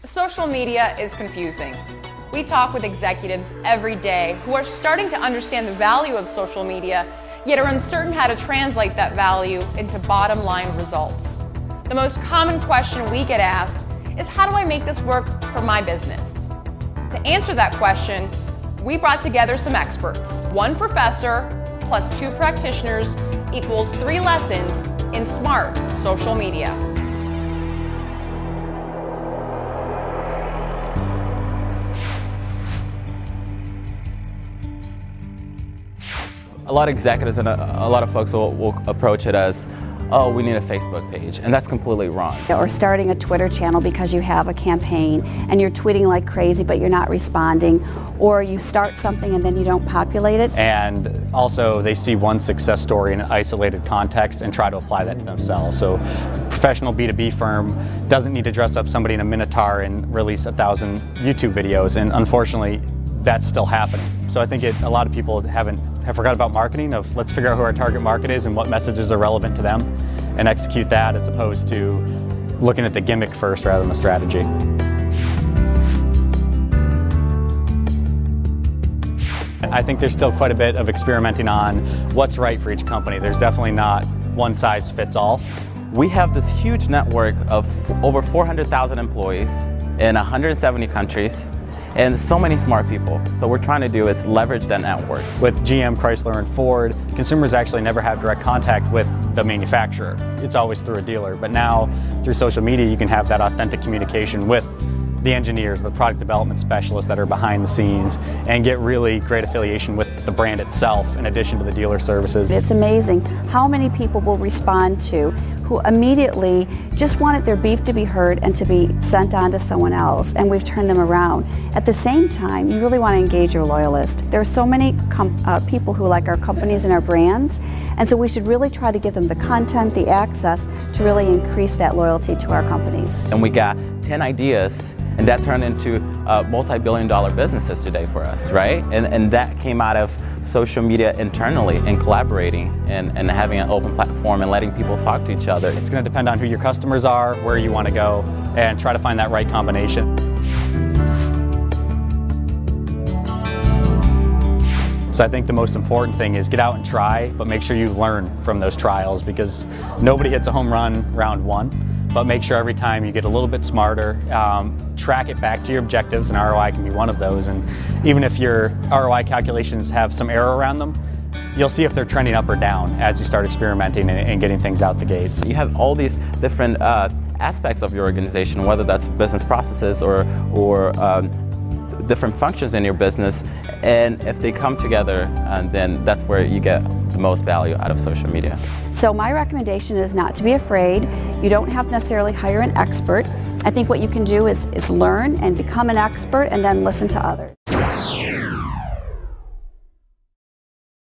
Social media is confusing. We talk with executives every day who are starting to understand the value of social media, yet are uncertain how to translate that value into bottom line results. The most common question we get asked is, how do I make this work for my business? To answer that question, we brought together some experts. One professor plus 2 practitioners equals 3 lessons in smart social media. A lot of executives and a lot of folks will approach it as, oh, we need a Facebook page, and that's completely wrong. Or starting a Twitter channel because you have a campaign and you're tweeting like crazy but you're not responding, or you start something and then you don't populate it. And also they see one success story in an isolated context and try to apply that to themselves. So a professional B2B firm doesn't need to dress up somebody in a minotaur and release 1,000 YouTube videos, and unfortunately that's still happening. So I think a lot of people have forgot about marketing, of let's figure out who our target market is and what messages are relevant to them and execute that, as opposed to looking at the gimmick first rather than the strategy. I think there's still quite a bit of experimenting on what's right for each company. There's definitely not one size fits all. We have this huge network of over 400,000 employees in 170 countries. And so many smart people. So what we're trying to do is leverage that network. With GM, Chrysler, and Ford, consumers actually never have direct contact with the manufacturer. It's always through a dealer. But now, through social media, you can have that authentic communication with the engineers, the product development specialists that are behind the scenes, and get really great affiliation with the brand itself in addition to the dealer services. It's amazing how many people will respond to who immediately just wanted their beef to be heard and to be sent on to someone else, and we've turned them around. At the same time, you really want to engage your loyalist. There are so many people who like our companies and our brands, and so we should really try to give them the content, the access to really increase that loyalty to our companies. And we got 10 ideas, and that turned into multi-billion-dollar businesses today for us, right? And that came out of social media internally and collaborating and having an open platform and letting people talk to each other. It's going to depend on who your customers are, where you want to go, and try to find that right combination. So I think the most important thing is get out and try, but make sure you learn from those trials, because nobody hits a home run round 1. But make sure every time you get a little bit smarter, track it back to your objectives, and ROI can be one of those. And even if your ROI calculations have some error around them, you'll see if they're trending up or down as you start experimenting and getting things out the gates. You have all these different aspects of your organization, whether that's business processes or different functions in your business, and if they come together, then that's where you get the most value out of social media. So my recommendation is not to be afraid. You don't have to necessarily hire an expert. I think what you can do is learn and become an expert and then listen to others.